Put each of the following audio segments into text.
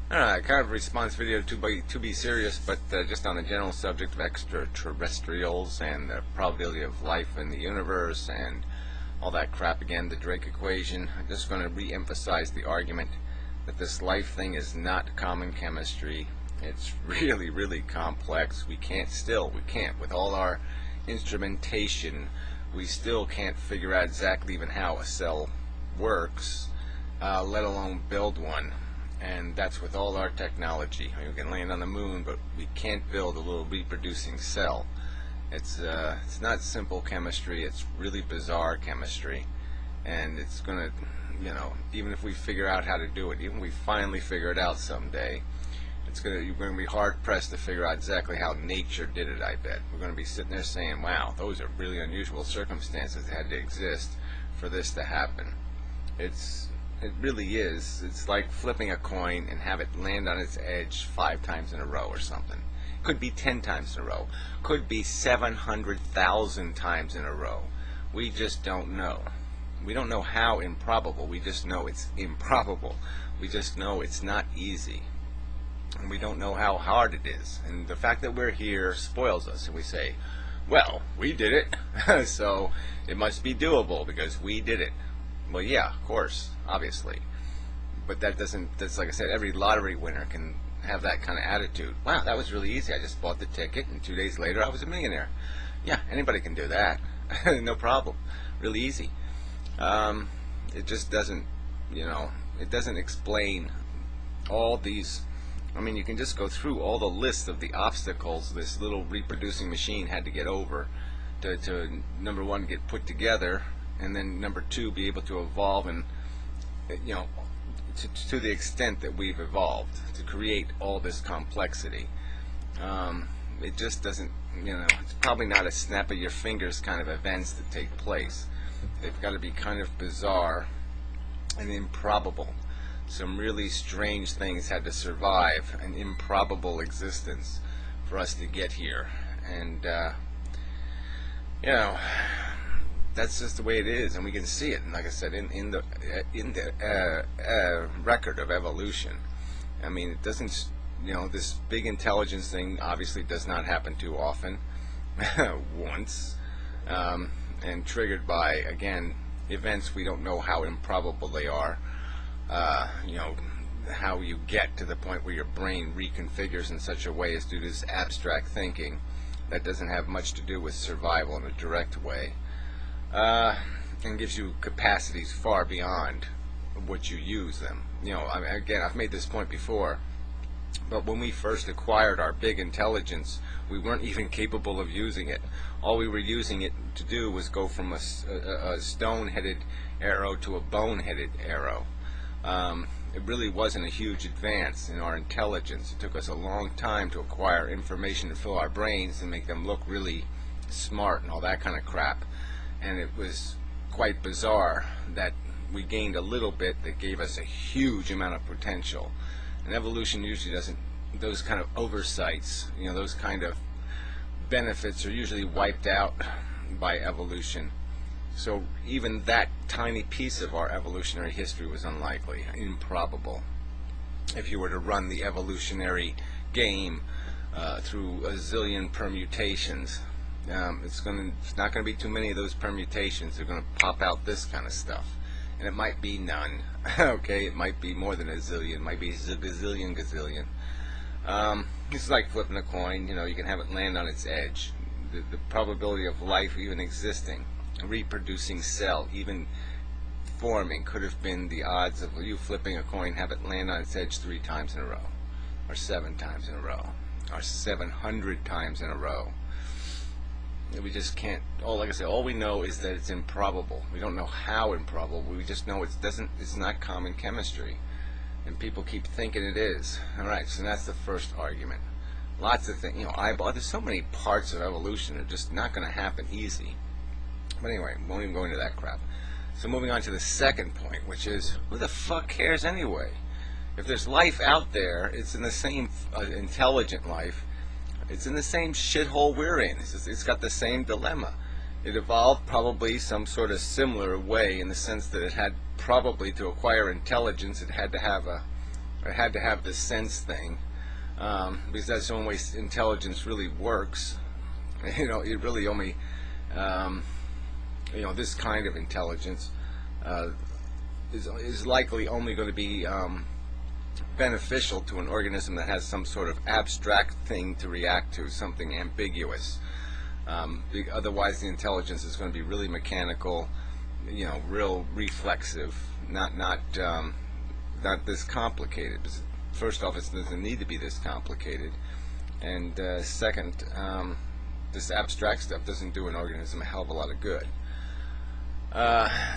Alright, kind of a response video to be serious, but just on the general subject of extraterrestrials and the probability of life in the universe and all that crap again, the Drake equation. I'm just going to re-emphasize the argument that this life thing is not common chemistry. It's really, really complex. We can't, with all our instrumentation, we still can't figure out exactly even how a cell works, let alone build one. And that's with all our technology. I mean, we can land on the moon, but we can't build a little reproducing cell. It's not simple chemistry. It's really bizarre chemistry, and it's gonna, even if we figure out how to do it, even if we finally figure it out someday, you're gonna be hard pressed to figure out exactly how nature did it. I bet we're gonna be sitting there saying, "Wow, those are really unusual circumstances that had to exist for this to happen." It really is. It's like flipping a coin and have it land on its edge 5 times in a row or something. Could be 10 times in a row. Could be 700,000 times in a row. We just don't know. We don't know how improbable. We just know it's improbable. We just know it's not easy. And we don't know how hard it is. And the fact that we're here spoils us. And we say, well, we did it, so it must be doable because we did it. Well, yeah, of course, obviously. But that's like I said, every lottery winner can have that kind of attitude. Wow, that was really easy. I just bought the ticket, and 2 days later I was a millionaire. Yeah, anybody can do that. No problem. Really easy. It just doesn't, it doesn't explain all these. I mean, you can just go through all the list of the obstacles this little reproducing machine had to get over to number one, get put together, and then number 2, be able to evolve, and to the extent that we've evolved to create all this complexity. It just doesn't, it's probably not a snap of your fingers kind of events that take place. They've got to be kind of bizarre and improbable. Some really strange things had to survive an improbable existence for us to get here, and that's just the way it is, and we can see it. And like I said, in the record of evolution. I mean, it doesn't. This big intelligence thing obviously does not happen too often. Once, and triggered by, again, events we don't know how improbable they are. How you get to the point where your brain reconfigures in such a way as due to this abstract thinking that doesn't have much to do with survival in a direct way. And gives you capacities far beyond what you use them. I mean, again, I've made this point before, but when we first acquired our big intelligence, we weren't even capable of using it. All we were using it to do was go from a stone-headed arrow to a bone-headed arrow. It really wasn't a huge advance in our intelligence. It took us a long time to acquire information to fill our brains and make them look really smart and all that kind of crap. And it was quite bizarre that we gained a little bit that gave us a huge amount of potential. And evolution usually doesn't, those kind of oversights, those kind of benefits are usually wiped out by evolution. So even that tiny piece of our evolutionary history was unlikely, improbable. If you were to run the evolutionary game through a zillion permutations, it's not going to be too many of those permutations. They're going to pop out this kind of stuff, and it might be none. Okay, it might be more than a zillion. It might be a gazillion. It's like flipping a coin. You can have it land on its edge. The probability of life even existing, a reproducing cell, even forming, could have been the odds of you flipping a coin, have it land on its edge 3 times in a row, or 7 times in a row, or 700 times in a row. We just can't. Like I said, all we know is that it's improbable. We don't know how improbable. We just know it's not common chemistry, and people keep thinking it is. All right, so that's the first argument. Lots of things. There's so many parts of evolution that are just not going to happen easy. But anyway, we won't even go into that crap. So moving on to the second point, which is, who the fuck cares anyway? If there's life out there, it's in the same intelligent life. It's in the same shithole we're in. It's got the same dilemma. It evolved probably some sort of similar way, in the sense that it had probably, to acquire intelligence, it had to have a It had to have the sense thing, because that's the only way intelligence really works. You know, it really only, you know, this kind of intelligence is likely only going to be beneficial to an organism that has some sort of abstract thing to react to, something ambiguous. Otherwise, the intelligence is going to be really mechanical, you know, real reflexive, not this complicated. First off, it doesn't need to be this complicated, and second, this abstract stuff doesn't do an organism a hell of a lot of good.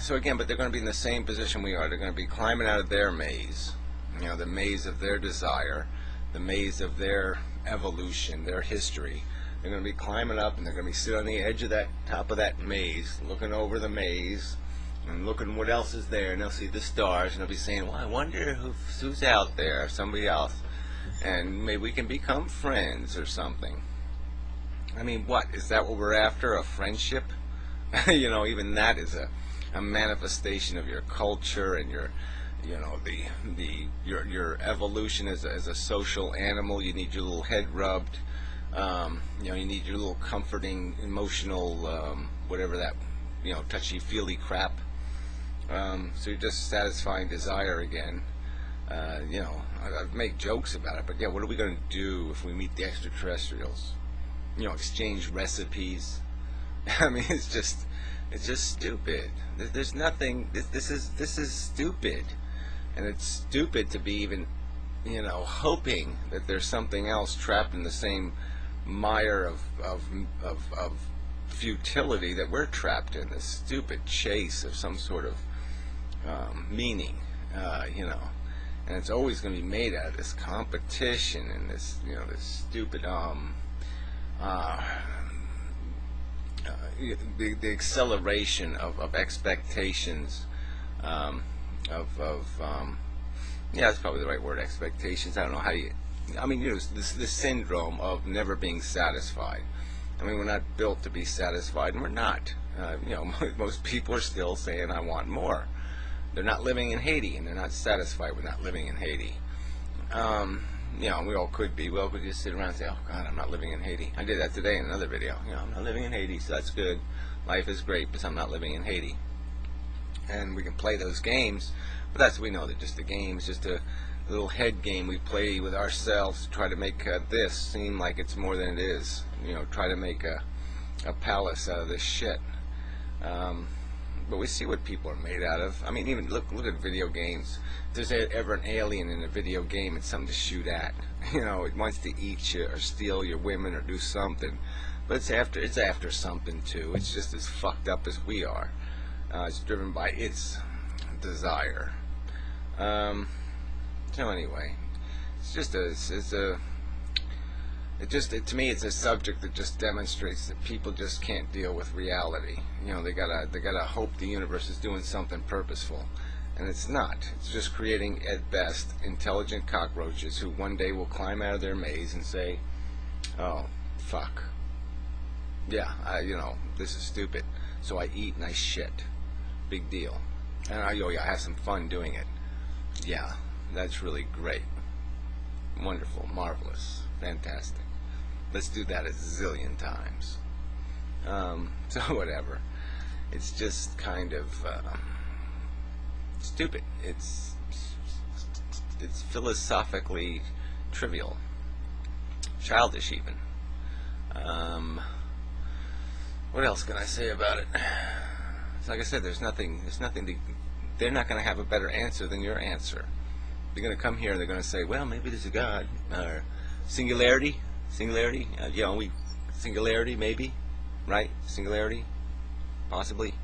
So again, but they're going to be in the same position we are. They're going to be climbing out of their maze, you know, the maze of their desire, the maze of their evolution, their history. They're going to be climbing up, and they're going to be sitting on the edge of that top of that maze, looking over the maze, and looking what else is there, and they'll see the stars, and they'll be saying, well, I wonder who's out there, somebody else, and maybe we can become friends or something. I mean, what? Is that what we're after, a friendship? You know, even that is a manifestation of your culture and your, you know, your evolution as a social animal. You need your little head rubbed. You know, you need your little comforting, emotional, whatever that, you know, touchy-feely crap. So you're just satisfying desire again. You know, I make jokes about it, but yeah, what are we going to do if we meet the extraterrestrials? You know, exchange recipes. I mean, it's just stupid. There's nothing. This is stupid, and it's stupid to be even, you know, hoping that there's something else trapped in the same mire of futility that we're trapped in. This stupid chase of some sort of meaning, you know, and it's always going to be made out of this competition and this, you know, this stupid the acceleration of expectations, yeah, that's probably the right word, expectations. I don't know how you, I mean, you know, this syndrome of never being satisfied. I mean, we're not built to be satisfied, and we're not. You know, most people are still saying, I want more. They're not living in Haiti, and they're not satisfied with not living in Haiti. You know, we all could be. We all could just sit around and say, oh, God, I'm not living in Haiti. I did that today in another video. You know, I'm not living in Haiti, so that's good. Life is great because I'm not living in Haiti. And we can play those games, but that's, we know they're just a game. It's just a little head game we play with ourselves to try to make this seem like it's more than it is. You know, try to make a palace out of this shit. But we see what people are made out of. I mean, even look at video games. If there's ever an alien in a video game, it's something to shoot at. You know, it wants to eat you or steal your women or do something. But it's after something too. It's just as fucked up as we are. It's driven by its desire. So anyway, to me, it's a subject that just demonstrates that people just can't deal with reality. You know, they gotta hope the universe is doing something purposeful, and it's not. It's just creating, at best, intelligent cockroaches who one day will climb out of their maze and say, "Oh, fuck. Yeah, you know, this is stupid. So I eat and I shit. Big deal. And I have some fun doing it. Yeah, that's really great. Wonderful, marvelous, fantastic. Let's do that a zillion times." So whatever. It's just kind of stupid. It's philosophically trivial, childish even. What else can I say about it? It's like I said, there's nothing they're not going to have a better answer than your answer. They're going to come here and they're going to say, well, maybe there's a God, or singularity, you know, singularity maybe, right? Singularity, possibly.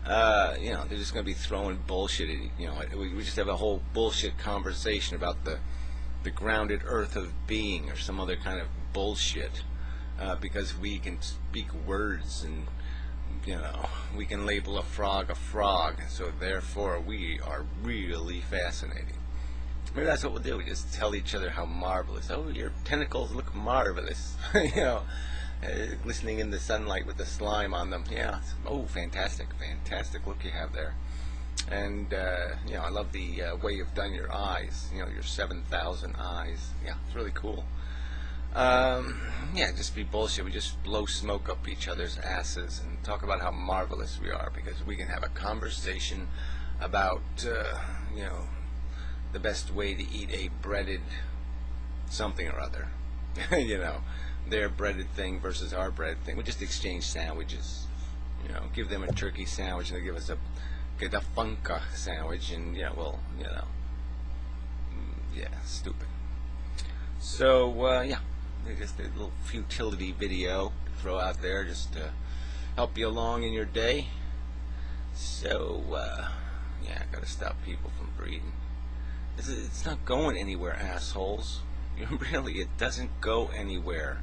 You know, they're just going to be throwing bullshit at you. You know, we just have a whole bullshit conversation about the grounded earth of being or some other kind of bullshit, because we can speak words and, you know, we can label a frog, so therefore we are really fascinating. Maybe that's what we'll do. We just tell each other how marvelous. Oh, your tentacles look marvelous. You know, glistening in the sunlight with the slime on them. Yeah. Oh, fantastic look you have there. And you know, I love the way you've done your eyes. You know, your 7,000 eyes. Yeah, it's really cool. Yeah, just be bullshit. We just blow smoke up each other's asses and talk about how marvelous we are, because we can have a conversation about you know, the best way to eat a breaded something or other. You know, their breaded thing versus our breaded thing. We just exchange sandwiches. You know, give them a turkey sandwich and they give us a funka sandwich, and yeah, well, you know, yeah, stupid. So yeah, just a little futility video to throw out there just to help you along in your day. So yeah, I gotta stop people from breeding. It's not going anywhere, assholes. Really, it doesn't go anywhere.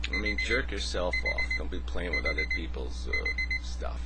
I mean, jerk yourself off. Don't be playing with other people's stuff.